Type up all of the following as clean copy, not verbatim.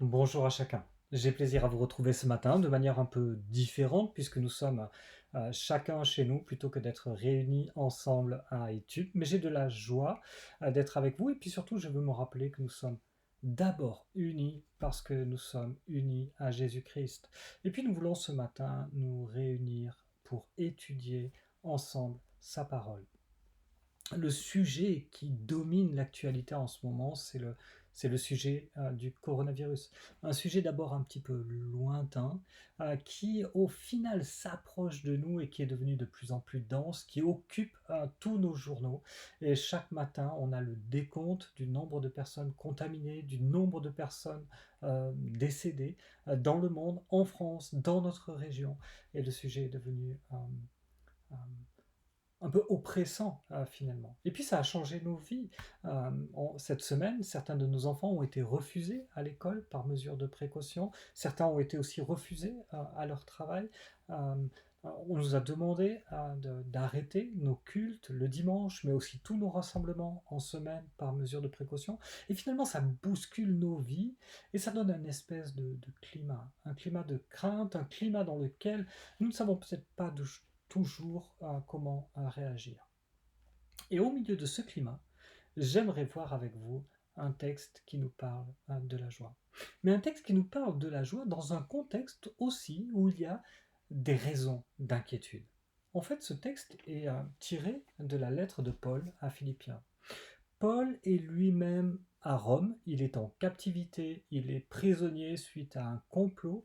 Bonjour à chacun. J'ai plaisir à vous retrouver ce matin de manière un peu différente puisque nous sommes chacun chez nous plutôt que d'être réunis ensemble à études. Mais j'ai de la joie d'être avec vous et puis surtout je veux me rappeler que nous sommes d'abord unis parce que nous sommes unis à Jésus-Christ. Et puis nous voulons ce matin nous réunir pour étudier ensemble sa parole. Le sujet qui domine l'actualité en ce moment, c'est le sujet du coronavirus. Un sujet d'abord un petit peu lointain, qui au final s'approche de nous et qui est devenu de plus en plus dense, qui occupe tous nos journaux. Et chaque matin, on a le décompte du nombre de personnes contaminées, du nombre de personnes décédées dans le monde, en France, dans notre région. Et le sujet est devenu euh, un peu oppressant finalement. Et puis ça a changé nos vies. Cette semaine, certains de nos enfants ont été refusés à l'école par mesure de précaution. Certains ont été aussi refusés à leur travail. Euh, on nous a demandé d'arrêter nos cultes le dimanche, mais aussi tous nos rassemblements en semaine par mesure de précaution. Et finalement, ça bouscule nos vies et ça donne un espèce de climat, un climat de crainte, un climat dans lequel nous ne savons peut-être pas toujours comment réagir. Et au milieu de ce climat, j'aimerais voir avec vous un texte qui nous parle de la joie. Mais un texte qui nous parle de la joie dans un contexte aussi où il y a des raisons d'inquiétude. En fait, ce texte est tiré de la lettre de Paul à Philippiens. Paul est lui-même à Rome, il est en captivité, il est prisonnier suite à un complot.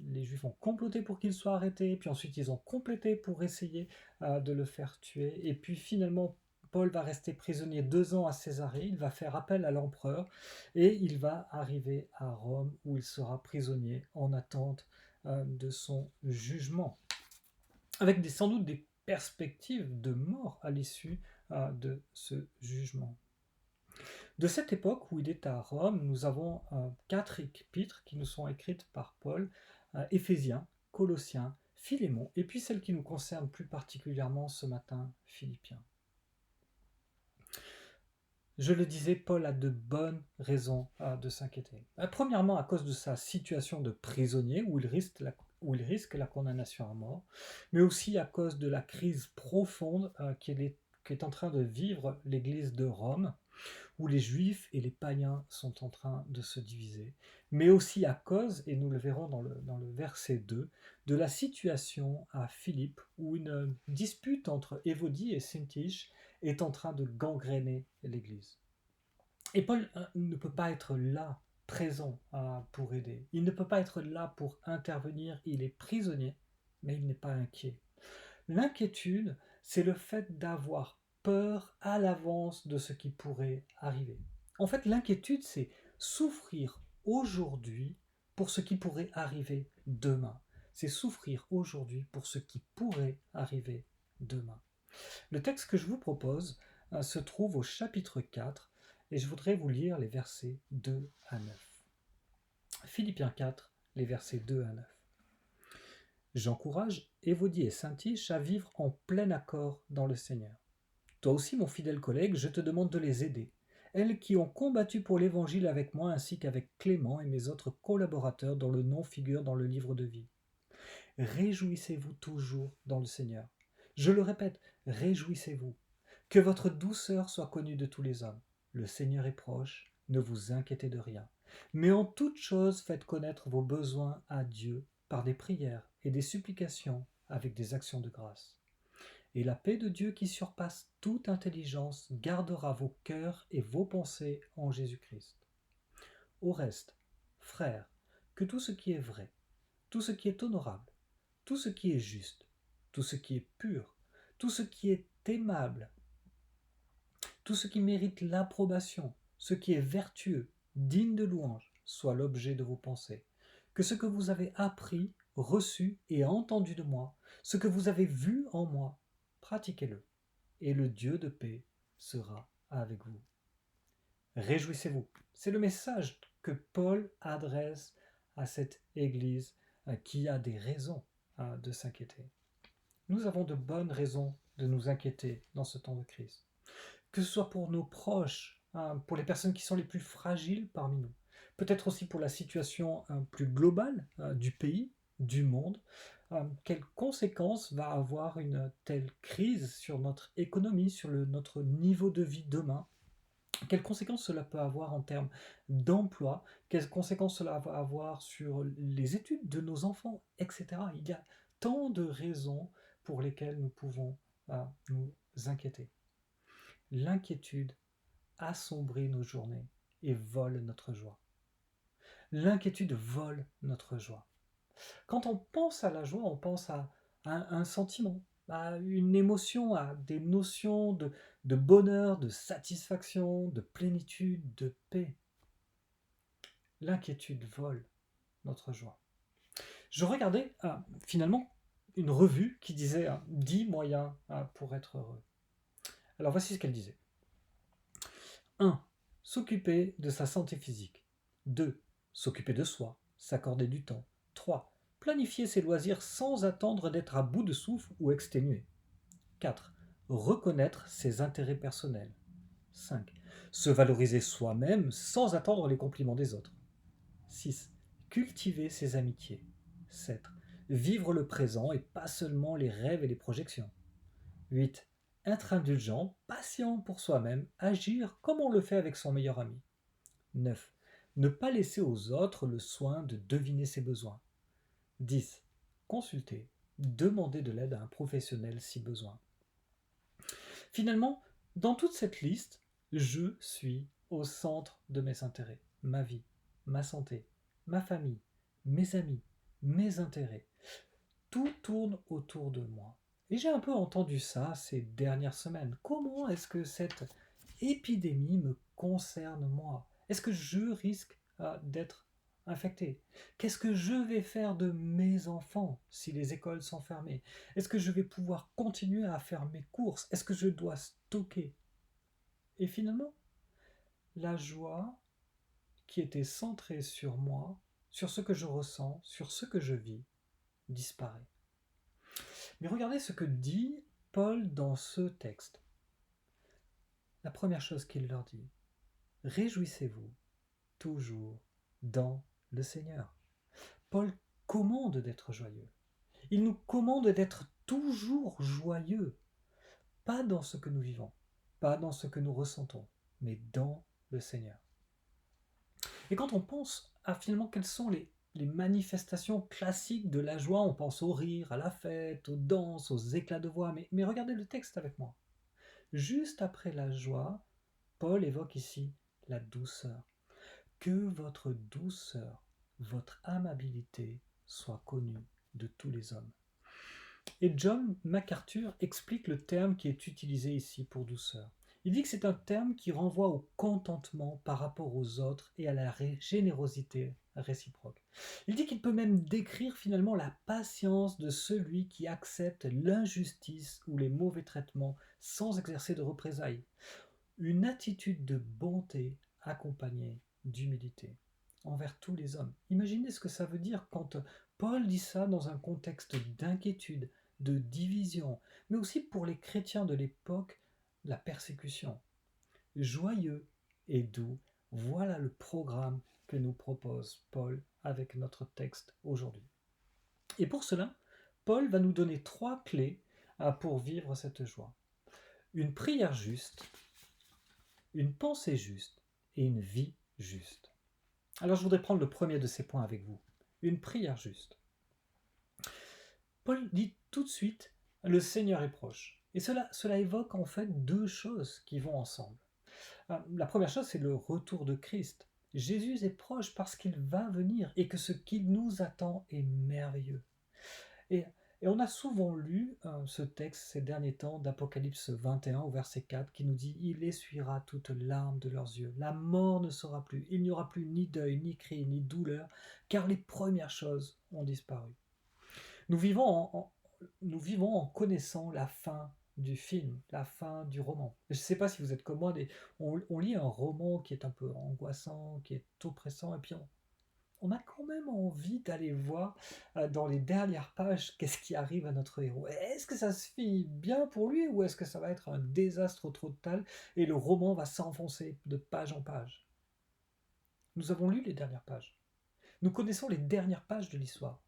Les Juifs ont comploté pour qu'il soit arrêté, puis ensuite ils ont complété pour essayer de le faire tuer. Et puis finalement, Paul va rester prisonnier 2 ans à Césarée, il va faire appel à l'empereur et il va arriver à Rome où il sera prisonnier en attente de son jugement avec sans doute des perspectives de mort à l'issue de ce jugement. De cette époque où il est à Rome, nous avons 4 épîtres qui nous sont écrites par Paul, Éphésiens, Colossiens, Philémon, et puis celle qui nous concerne plus particulièrement ce matin, Philippiens. Je le disais, Paul a de bonnes raisons de s'inquiéter. Premièrement, à cause de sa situation de prisonnier, où il risque la condamnation à mort, mais aussi à cause de la crise profonde qu'est en train de vivre l'Église de Rome, où les juifs et les païens sont en train de se diviser, mais aussi à cause, et nous le verrons dans le verset 2, de la situation à Philippe, où une dispute entre Évodie et Syntyche est en train de gangréner l'Église. Et Paul ne peut pas être là, présent, pour aider. Il ne peut pas être là pour intervenir. Il est prisonnier, mais il n'est pas inquiet. L'inquiétude, c'est le fait d'avoir peur à l'avance de ce qui pourrait arriver. En fait, l'inquiétude, c'est souffrir aujourd'hui pour ce qui pourrait arriver demain. C'est souffrir aujourd'hui pour ce qui pourrait arriver demain. Le texte que je vous propose se trouve au chapitre 4 et je voudrais vous lire les versets 2 à 9. Philippiens 4, les versets 2 à 9. J'encourage Évodie et Syntyche à vivre en plein accord dans le Seigneur. Toi aussi, mon fidèle collègue, je te demande de les aider, elles qui ont combattu pour l'Évangile avec moi ainsi qu'avec Clément et mes autres collaborateurs dont le nom figure dans le livre de vie. Réjouissez-vous toujours dans le Seigneur. Je le répète, réjouissez-vous. Que votre douceur soit connue de tous les hommes. Le Seigneur est proche, ne vous inquiétez de rien. Mais en toute chose, faites connaître vos besoins à Dieu par des prières et des supplications avec des actions de grâce. Et la paix de Dieu qui surpasse toute intelligence gardera vos cœurs et vos pensées en Jésus-Christ. Au reste, frères, que tout ce qui est vrai, tout ce qui est honorable, tout ce qui est juste, tout ce qui est pur, tout ce qui est aimable, tout ce qui mérite l'approbation, ce qui est vertueux, digne de louange, soit l'objet de vos pensées. Que ce que vous avez appris, reçu et entendu de moi, ce que vous avez vu en moi, pratiquez-le, et le Dieu de paix sera avec vous. Réjouissez-vous. C'est le message que Paul adresse à cette Église qui a des raisons de s'inquiéter. Nous avons de bonnes raisons de nous inquiéter dans ce temps de crise. Que ce soit pour nos proches, pour les personnes qui sont les plus fragiles parmi nous, peut-être aussi pour la situation plus globale du pays, du monde. Quelles conséquences va avoir une telle crise sur notre économie, sur notre niveau de vie demain? Quelles conséquences cela peut avoir en termes d'emploi? Quelles conséquences cela va avoir sur les études de nos enfants, etc. Il y a tant de raisons pour lesquelles nous pouvons nous inquiéter. L'inquiétude assombrit nos journées et vole notre joie. L'inquiétude vole notre joie. Quand on pense à la joie, on pense à un sentiment, à une émotion, à des notions de bonheur, de satisfaction, de plénitude, de paix. L'inquiétude vole notre joie. Je regardais finalement une revue qui disait 10 moyens pour être heureux. Alors voici ce qu'elle disait. 1. S'occuper de sa santé physique. 2. S'occuper de soi, s'accorder du temps. 3. Planifier ses loisirs sans attendre d'être à bout de souffle ou exténué. 4. Reconnaître ses intérêts personnels. 5. Se valoriser soi-même sans attendre les compliments des autres. 6. Cultiver ses amitiés. 7. Vivre le présent et pas seulement les rêves et les projections. 8. Être indulgent, patient pour soi-même, agir comme on le fait avec son meilleur ami. 9. Ne pas laisser aux autres le soin de deviner ses besoins. 10. Consulter, demander de l'aide à un professionnel si besoin. Finalement, dans toute cette liste, je suis au centre de mes intérêts. Ma vie, ma santé, ma famille, mes amis, mes intérêts. Tout tourne autour de moi. Et j'ai un peu entendu ça ces dernières semaines. Comment est-ce que cette épidémie me concerne moi? Est-ce que je risque d'être infecté? Qu'est-ce que je vais faire de mes enfants si les écoles sont fermées? Est-ce que je vais pouvoir continuer à faire mes courses? Est-ce que je dois stocker? Et finalement, la joie qui était centrée sur moi, sur ce que je ressens, sur ce que je vis, disparaît. Mais regardez ce que dit Paul dans ce texte. La première chose qu'il leur dit, réjouissez-vous toujours dans le Seigneur. Paul commande d'être joyeux. Il nous commande d'être toujours joyeux, pas dans ce que nous vivons, pas dans ce que nous ressentons, mais dans le Seigneur. Et quand on pense à finalement quelles sont les manifestations classiques de la joie, on pense au rire, à la fête, aux danses, aux éclats de voix, mais regardez le texte avec moi. Juste après la joie, Paul évoque ici la douceur. Que votre douceur, votre amabilité soit connue de tous les hommes. Et John MacArthur explique le terme qui est utilisé ici pour douceur. Il dit que c'est un terme qui renvoie au contentement par rapport aux autres et à la générosité réciproque. Il dit qu'il peut même décrire finalement la patience de celui qui accepte l'injustice ou les mauvais traitements sans exercer de représailles. Une attitude de bonté accompagnée d'humilité envers tous les hommes. Imaginez ce que ça veut dire quand Paul dit ça dans un contexte d'inquiétude, de division, mais aussi pour les chrétiens de l'époque, la persécution. Joyeux et doux, voilà le programme que nous propose Paul avec notre texte aujourd'hui. Et pour cela, Paul va nous donner 3 clés pour vivre cette joie. Une prière juste, une pensée juste et une vie juste. Alors je voudrais prendre le premier de ces points avec vous. Une prière juste. Paul dit tout de suite, le Seigneur est proche. Et cela évoque en fait 2 choses qui vont ensemble. La première chose, c'est le retour de Christ. Jésus est proche parce qu'il va venir et que ce qu'il nous attend est merveilleux. Et on a souvent lu ce texte ces derniers temps d'Apocalypse 21 au verset 4 qui nous dit « Il essuiera toutes larmes de leurs yeux. La mort ne sera plus. Il n'y aura plus ni deuil, ni cri, ni douleur, car les premières choses ont disparu. » Nous vivons en connaissant la fin du film, la fin du roman. Je ne sais pas si vous êtes comme moi, on lit un roman qui est un peu angoissant, qui est oppressant, et puis on a quand même envie d'aller voir dans les dernières pages qu'est-ce qui arrive à notre héros. Est-ce que ça se finit bien pour lui ou est-ce que ça va être un désastre total et le roman va s'enfoncer de page en page? Nous avons lu les dernières pages. Nous connaissons les dernières pages de l'histoire.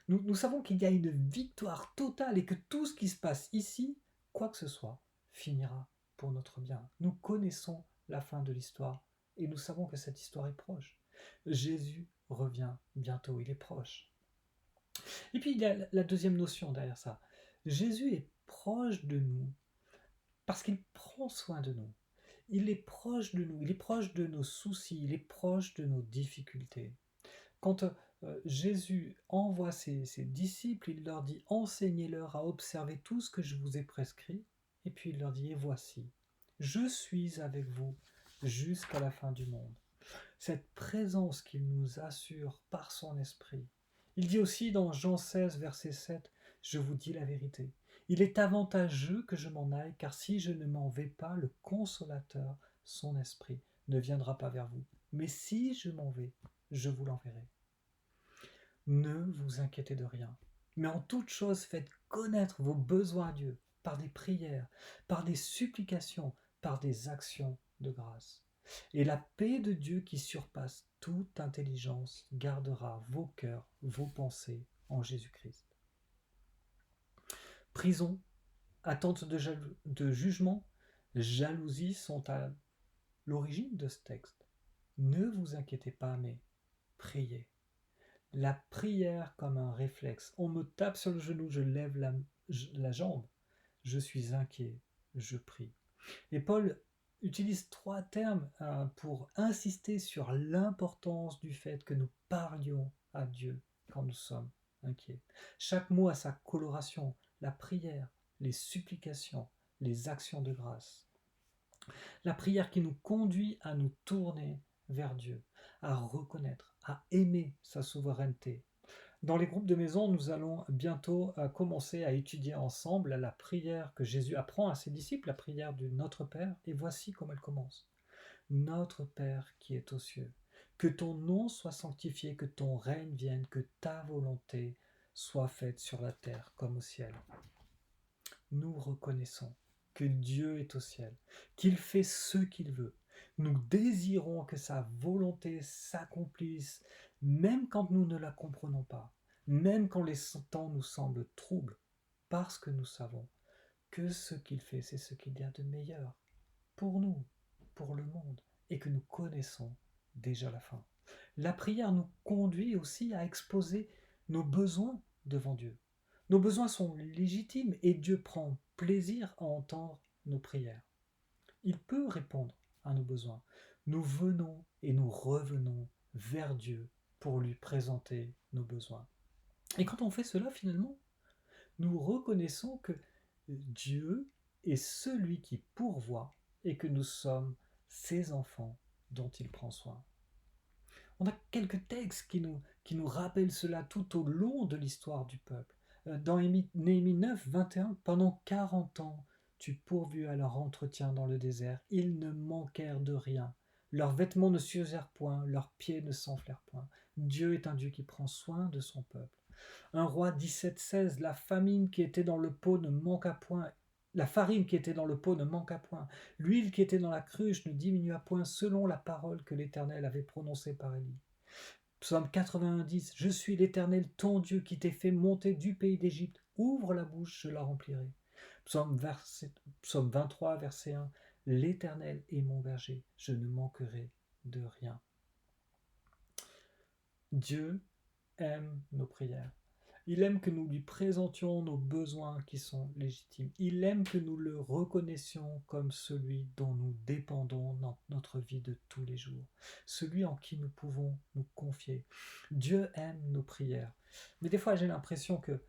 Nous savons qu'il y a une victoire totale et que tout ce qui se passe ici, quoi que ce soit, finira pour notre bien. Nous connaissons la fin de l'histoire et nous savons que cette histoire est proche. Jésus revient bientôt, il est proche. Et puis il y a la deuxième notion derrière ça. Jésus est proche de nous parce qu'il prend soin de nous. Il est proche de nous, il est proche de nos soucis, il est proche de nos difficultés. Quand Jésus envoie ses disciples, il leur dit « Enseignez-leur à observer tout ce que je vous ai prescrit. » Et puis il leur dit « Et voici, je suis avec vous jusqu'à la fin du monde. » Cette présence qu'il nous assure par son esprit. Il dit aussi dans Jean 16, verset 7, « Je vous dis la vérité. Il est avantageux que je m'en aille, car si je ne m'en vais pas, le Consolateur, son esprit, ne viendra pas vers vous. Mais si je m'en vais, je vous l'enverrai. » Ne vous inquiétez de rien, mais en toute chose faites connaître vos besoins à Dieu par des prières, par des supplications, par des actions de grâce. Et la paix de Dieu qui surpasse toute intelligence gardera vos cœurs, vos pensées en Jésus-Christ. Prison, attente de jugement, jalousie sont à l'origine de ce texte. Ne vous inquiétez pas, mais priez. La prière comme un réflexe. On me tape sur le genou, je lève la jambe. Je suis inquiet, je prie. Et Paul utilise 3 termes pour insister sur l'importance du fait que nous parlions à Dieu quand nous sommes inquiets. Chaque mot a sa coloration, la prière, les supplications, les actions de grâce. La prière qui nous conduit à nous tourner vers Dieu, à reconnaître, à aimer sa souveraineté. Dans les groupes de maison, nous allons bientôt commencer à étudier ensemble la prière que Jésus apprend à ses disciples, la prière du Notre Père, et voici comment elle commence. Notre Père qui est aux cieux, que ton nom soit sanctifié, que ton règne vienne, que ta volonté soit faite sur la terre comme au ciel. Nous reconnaissons que Dieu est au ciel, qu'il fait ce qu'il veut. Nous désirons que sa volonté s'accomplisse, même quand nous ne la comprenons pas, même quand les temps nous semblent troubles, parce que nous savons que ce qu'il fait, c'est ce qu'il y a de meilleur pour nous, pour le monde, et que nous connaissons déjà la fin. La prière nous conduit aussi à exposer nos besoins devant Dieu. Nos besoins sont légitimes et Dieu prend plaisir à entendre nos prières. Il peut répondre à nos besoins. Nous venons et nous revenons vers Dieu pour lui présenter nos besoins. Et quand on fait cela, finalement, nous reconnaissons que Dieu est celui qui pourvoit et que nous sommes ses enfants dont il prend soin. On a quelques textes qui nous rappellent cela tout au long de l'histoire du peuple. Dans Néhémie 9, 21, pendant 40 ans, tu pourvus à leur entretien dans le désert. Ils ne manquèrent de rien. Leurs vêtements ne s'usèrent point, leurs pieds ne s'enflèrent point. Dieu est un Dieu qui prend soin de son peuple. Un roi 17,16, la famine qui était dans le pot ne manqua point. La farine qui était dans le pot ne manqua point. L'huile qui était dans la cruche ne diminua point selon la parole que l'Éternel avait prononcée par Élie. Psaume 90, je suis l'Éternel, ton Dieu, qui t'ai fait monter du pays d'Égypte. Ouvre la bouche, je la remplirai. Psaume 23, verset 1, l'Éternel est mon berger, je ne manquerai de rien. Dieu aime nos prières. Il aime que nous lui présentions nos besoins qui sont légitimes. Il aime que nous le reconnaissions comme celui dont nous dépendons dans notre vie de tous les jours, celui en qui nous pouvons nous confier. Dieu aime nos prières. Mais des fois, j'ai l'impression que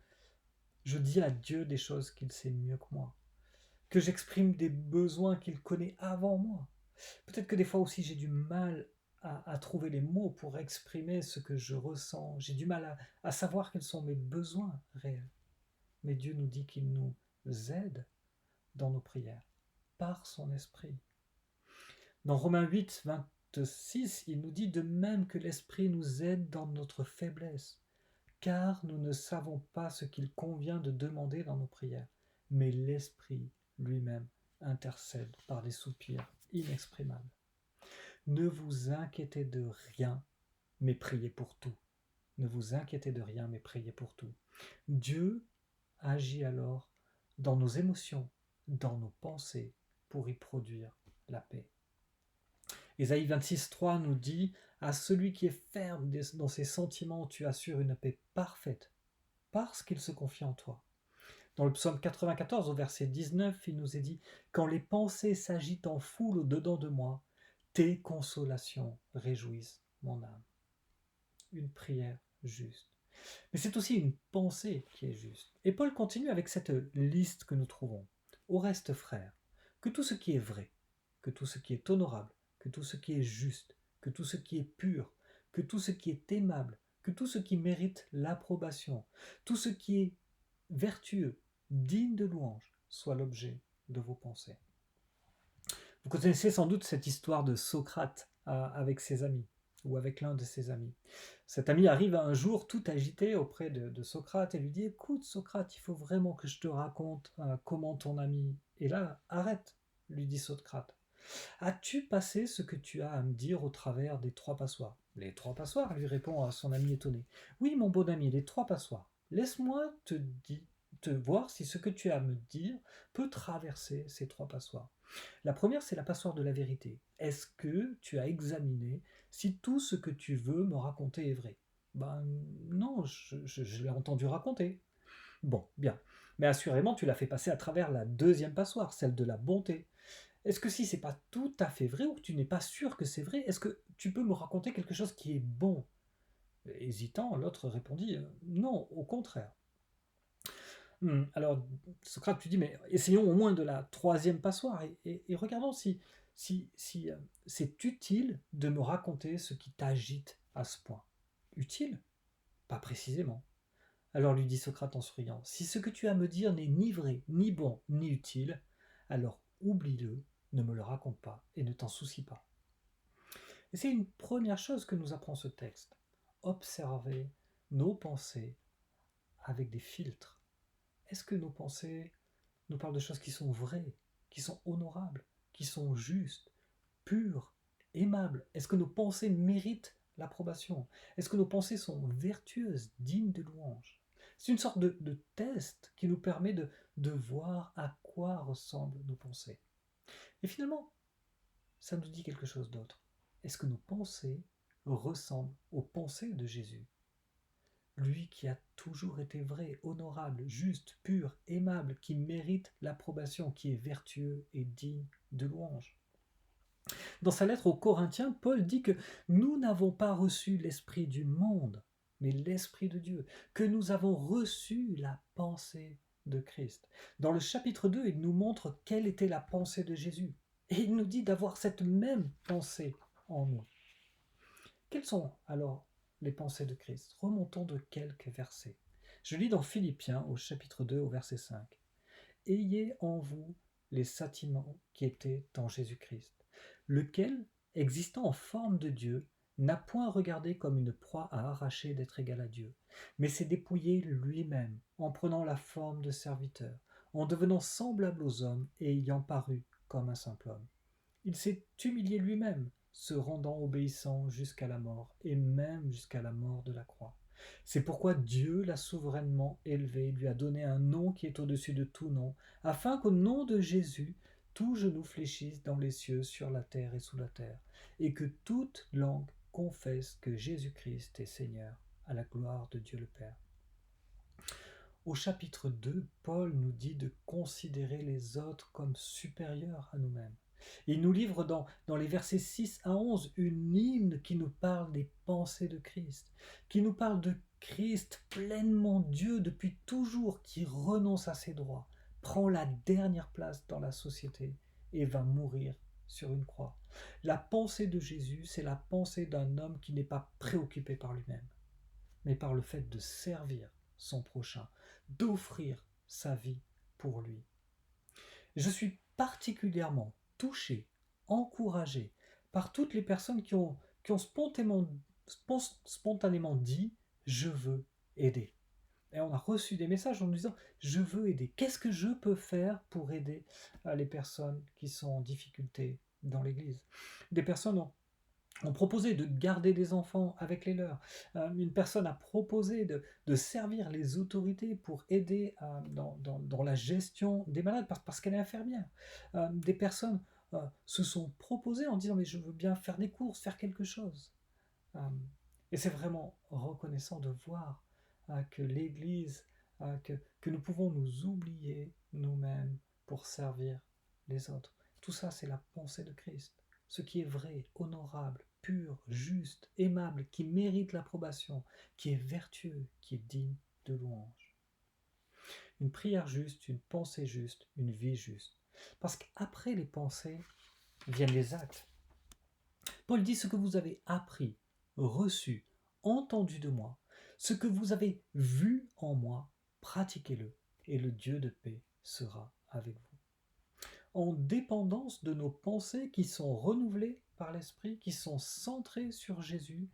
je dis à Dieu des choses qu'il sait mieux que moi, que j'exprime des besoins qu'il connaît avant moi. Peut-être que des fois aussi, j'ai du mal à trouver les mots pour exprimer ce que je ressens. J'ai du mal à savoir quels sont mes besoins réels. Mais Dieu nous dit qu'il nous aide dans nos prières, par son esprit. Dans Romains 8, 26, il nous dit de même que l'esprit nous aide dans notre faiblesse, car nous ne savons pas ce qu'il convient de demander dans nos prières, mais l'esprit lui-même intercède par des soupirs inexprimables. Ne vous inquiétez de rien, mais priez pour tout. Ne vous inquiétez de rien, mais priez pour tout. Dieu agit alors dans nos émotions, dans nos pensées, pour y produire la paix. Ésaïe 26,3 nous dit « À celui qui est ferme dans ses sentiments, tu assures une paix parfaite, parce qu'il se confie en toi. » Dans le psaume 94, au verset 19, il nous est dit « Quand les pensées s'agitent en foule au-dedans de moi, tes consolations réjouissent mon âme. » Une prière juste. Mais c'est aussi une pensée qui est juste. Et Paul continue avec cette liste que nous trouvons. Au reste, frères, que tout ce qui est vrai, que tout ce qui est honorable, que tout ce qui est juste, que tout ce qui est pur, que tout ce qui est aimable, que tout ce qui mérite l'approbation, tout ce qui est vertueux, digne de louange, soit l'objet de vos pensées. Vous connaissez sans doute cette histoire de Socrate avec ses amis, ou avec l'un de ses amis. Cet ami arrive un jour tout agité auprès de Socrate et lui dit « Écoute Socrate, il faut vraiment que je te raconte comment ton ami… » Et là, arrête, lui dit Socrate. « As-tu passé ce que tu as à me dire au travers des 3 passoires ?» « Les 3 passoires, lui répond son ami étonné. « Oui, mon bon ami, les 3 passoires. Laisse-moi te voir si ce que tu as à me dire peut traverser ces 3 passoires. La première, c'est la passoire de la vérité. Est-ce que tu as examiné si tout ce que tu veux me raconter est vrai ? Ben non, je l'ai entendu raconter. Bon, bien. Mais assurément, tu l'as fait passer à travers la deuxième passoire, celle de la bonté. Est-ce que si c'est pas tout à fait vrai ou que tu n'es pas sûr que c'est vrai, est-ce que tu peux me raconter quelque chose qui est bon ? Hésitant, l'autre répondit non, au contraire. Alors, Socrate, tu dis, mais essayons au moins de la troisième passoire et regardons si c'est utile de me raconter ce qui t'agite à ce point. Utile ? Pas précisément. Alors lui dit Socrate en souriant, si ce que tu as à me dire n'est ni vrai, ni bon, ni utile, alors oublie-le, ne me le raconte pas et ne t'en soucie pas. Et c'est une première chose que nous apprend ce texte. Observer nos pensées avec des filtres. Est-ce que nos pensées nous parlent de choses qui sont vraies, qui sont honorables, qui sont justes, pures, aimables? Est-ce que nos pensées méritent l'approbation? Est-ce que nos pensées sont vertueuses, dignes de louange? C'est une sorte de test qui nous permet de voir à quoi ressemblent nos pensées. Et finalement, ça nous dit quelque chose d'autre. Est-ce que nos pensées ressemblent aux pensées de Jésus ? Lui qui a toujours été vrai, honorable, juste, pur, aimable, qui mérite l'approbation, qui est vertueux et digne de louange. Dans sa lettre aux Corinthiens, Paul dit que nous n'avons pas reçu l'esprit du monde, mais l'esprit de Dieu, que nous avons reçu la pensée de Christ. Dans le chapitre 2, il nous montre quelle était la pensée de Jésus. Et il nous dit d'avoir cette même pensée en nous. Quelles sont alors les pensées de Christ? Remontons de quelques versets. Je lis dans Philippiens au chapitre 2 au verset 5. « Ayez en vous les sentiments qui étaient en Jésus-Christ, lequel, existant en forme de Dieu, n'a point regardé comme une proie à arracher d'être égal à Dieu, mais s'est dépouillé lui-même en prenant la forme de serviteur, en devenant semblable aux hommes et ayant paru comme un simple homme. Il s'est humilié lui-même, se rendant obéissant jusqu'à la mort, et même jusqu'à la mort de la croix. C'est pourquoi Dieu l'a souverainement élevé, lui a donné un nom qui est au-dessus de tout nom, afin qu'au nom de Jésus, tout genou fléchisse dans les cieux, sur la terre et sous la terre, et que toute langue confesse que Jésus-Christ est Seigneur, à la gloire de Dieu le Père. Au chapitre 2, Paul nous dit de considérer les autres comme supérieurs à nous-mêmes. Il nous livre dans les versets 6 à 11 une hymne qui nous parle des pensées de Christ, qui nous parle de Christ pleinement Dieu depuis toujours, qui renonce à ses droits, prend la dernière place dans la société et va mourir sur une croix. La pensée de Jésus, c'est la pensée d'un homme qui n'est pas préoccupé par lui-même, mais par le fait de servir son prochain, d'offrir sa vie pour lui. Je suis particulièrement touché, encouragé par toutes les personnes qui ont spontanément dit « je veux aider ». Et on a reçu des messages en nous disant « je veux aider ». Qu'est-ce que je peux faire pour aider les personnes qui sont en difficulté dans l'Église ? Des personnes ont proposé de garder des enfants avec les leurs. Une personne a proposé de servir les autorités pour aider dans la gestion des malades parce qu'elle est infirmière. Des personnes se sont proposées en disant mais je veux bien faire des courses, faire quelque chose. Euh, et c'est vraiment reconnaissant de voir que l'Église, que nous pouvons nous oublier nous-mêmes pour servir les autres. Tout ça, c'est la pensée de Christ. Ce qui est vrai, honorable, pur, juste, aimable, qui mérite l'approbation, qui est vertueux, qui est digne de louange. Une prière juste, une pensée juste, une vie juste. Parce qu'après les pensées viennent les actes. Paul dit ce que vous avez appris, reçu, entendu de moi, ce que vous avez vu en moi, pratiquez-le, et le Dieu de paix sera avec vous. En dépendance de nos pensées qui sont renouvelées par l'Esprit, qui sont centrées sur Jésus,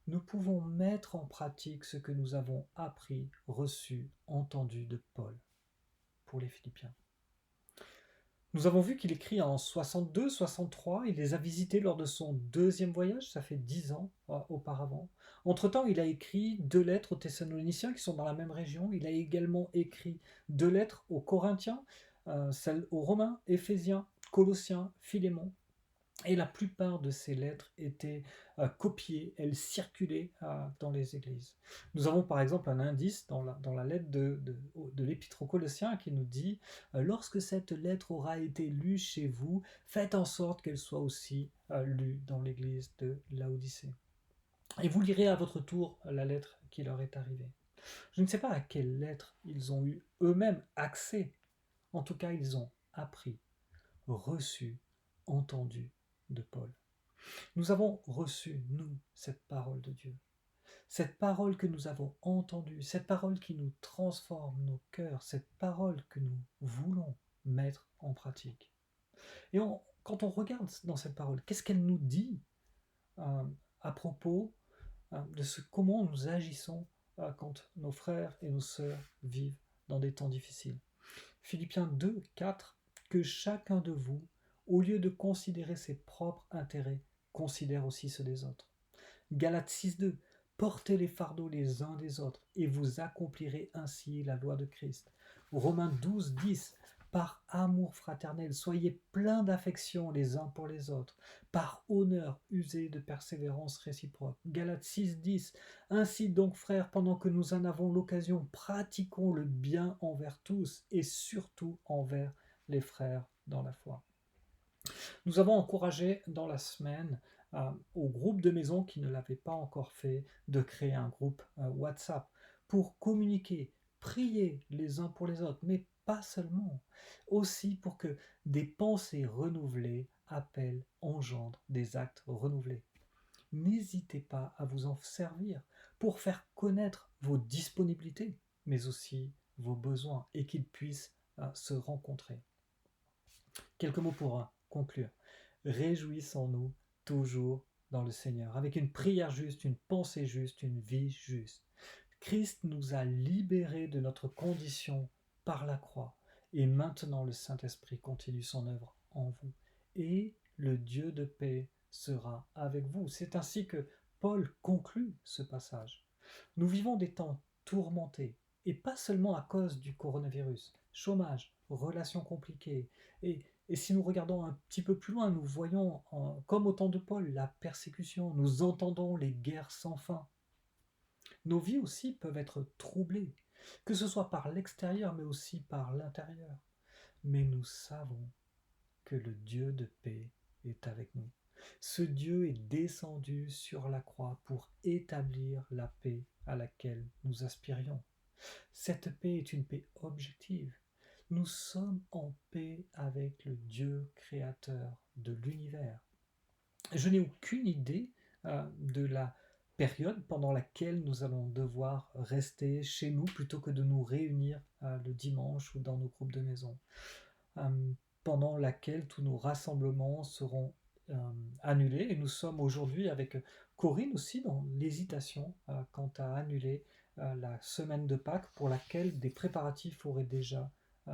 nous pouvons mettre en pratique ce que nous avons appris, reçu, entendu de Paul pour les Philippiens. Nous avons vu qu'il écrit en 62, 63, il les a visités lors de son deuxième voyage, ça fait 10 ans auparavant. Entre-temps, il a écrit 2 lettres aux Thessaloniciens qui sont dans la même région. Il a également écrit 2 lettres aux Corinthiens, celle aux Romains, Éphésiens, Colossiens, Philémon. Et la plupart de ces lettres étaient copiées, elles circulaient dans les églises. Nous avons par exemple un indice dans la lettre de l'Épître aux Colossiens qui nous dit « Lorsque cette lettre aura été lue chez vous, faites en sorte qu'elle soit aussi lue dans l'église de Laodicée. » Et vous lirez à votre tour la lettre qui leur est arrivée. Je ne sais pas à quelle lettre ils ont eu eux-mêmes accès. En tout cas, ils ont appris, reçu, entendu de Paul. Nous avons reçu, nous, cette parole de Dieu. Cette parole que nous avons entendue, cette parole qui nous transforme nos cœurs, cette parole que nous voulons mettre en pratique. Et quand on regarde dans cette parole, qu'est-ce qu'elle nous dit à propos de comment nous agissons quand nos frères et nos sœurs vivent dans des temps difficiles. Philippiens 2, 4, que chacun de vous, au lieu de considérer ses propres intérêts, considère aussi ceux des autres. Galates 6, 2, portez les fardeaux les uns des autres et vous accomplirez ainsi la loi de Christ. Romains 12, 10, par amour fraternel, soyez pleins d'affection les uns pour les autres, par honneur, usez de persévérance réciproque. Galates 6, 10, ainsi donc frères, pendant que nous en avons l'occasion, pratiquons le bien envers tous et surtout envers les frères dans la foi. Nous avons encouragé dans la semaine au groupe de maison qui ne l'avait pas encore fait de créer un groupe WhatsApp pour communiquer, prier les uns pour les autres, mais pas seulement, aussi pour que des pensées renouvelées appellent, engendrent des actes renouvelés. N'hésitez pas à vous en servir pour faire connaître vos disponibilités, mais aussi vos besoins et qu'ils puissent se rencontrer. Quelques mots pour conclure. Réjouissons-nous toujours dans le Seigneur, avec une prière juste, une pensée juste, une vie juste. Christ nous a libérés de notre condition par la croix, et maintenant le Saint-Esprit continue son œuvre en vous. Et le Dieu de paix sera avec vous. C'est ainsi que Paul conclut ce passage. Nous vivons des temps tourmentés, et pas seulement à cause du coronavirus. Chômage, relations compliquées, et si nous regardons un petit peu plus loin, nous voyons, comme au temps de Paul, la persécution, nous entendons les guerres sans fin. Nos vies aussi peuvent être troublées, que ce soit par l'extérieur, mais aussi par l'intérieur. Mais nous savons que le Dieu de paix est avec nous. Ce Dieu est descendu sur la croix pour établir la paix à laquelle nous aspirions. Cette paix est une paix objective. Nous sommes en paix avec le Dieu créateur de l'univers. Je n'ai aucune idée de la période pendant laquelle nous allons devoir rester chez nous plutôt que de nous réunir le dimanche ou dans nos groupes de maison, pendant laquelle tous nos rassemblements seront annulés. Et nous sommes aujourd'hui avec Corinne aussi dans l'hésitation quant à annuler la semaine de Pâques pour laquelle des préparatifs auraient déjà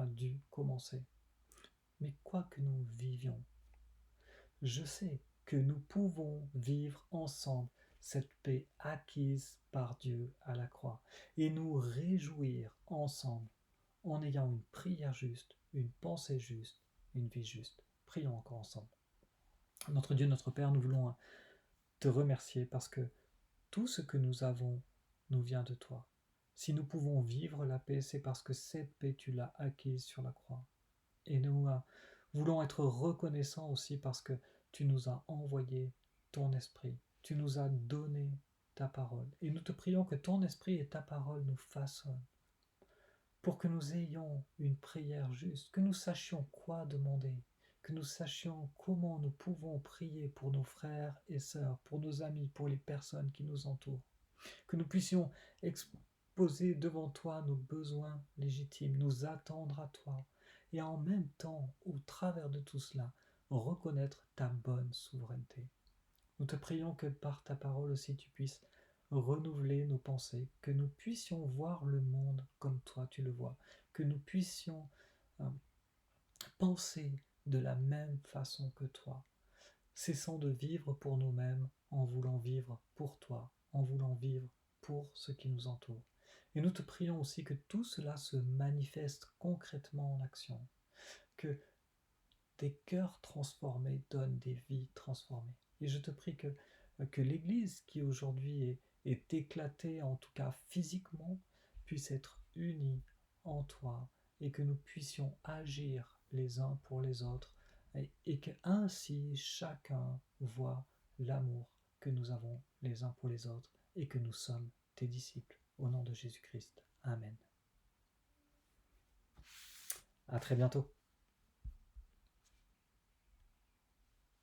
dû commencer. Mais quoi que nous vivions, je sais que nous pouvons vivre ensemble cette paix acquise par Dieu à la croix et nous réjouir ensemble en ayant une prière juste, une pensée juste, une vie juste. Prions encore ensemble. Notre Dieu, notre Père, nous voulons te remercier parce que tout ce que nous avons nous vient de toi. Si nous pouvons vivre la paix, c'est parce que cette paix, tu l'as acquise sur la croix. Et nous voulons être reconnaissants aussi parce que tu nous as envoyé ton esprit, tu nous as donné ta parole. Et nous te prions que ton esprit et ta parole nous façonnent pour que nous ayons une prière juste, que nous sachions quoi demander, que nous sachions comment nous pouvons prier pour nos frères et sœurs, pour nos amis, pour les personnes qui nous entourent, que nous puissions exposer devant toi nos besoins légitimes, nous attendre à toi, et en même temps, au travers de tout cela, reconnaître ta bonne souveraineté. Nous te prions que par ta parole aussi tu puisses renouveler nos pensées, que nous puissions voir le monde comme toi tu le vois, que nous puissions euh, penser de la même façon que toi, cessant de vivre pour nous-mêmes en voulant vivre pour toi, en voulant vivre pour ce qui nous entoure. Et nous te prions aussi que tout cela se manifeste concrètement en action, que des cœurs transformés donnent des vies transformées. Et je te prie que l'Église qui aujourd'hui est éclatée, en tout cas physiquement, puisse être unie en toi et que nous puissions agir les uns pour les autres et que ainsi chacun voit l'amour que nous avons les uns pour les autres et que nous sommes tes disciples. Au nom de Jésus-Christ. Amen. À très bientôt.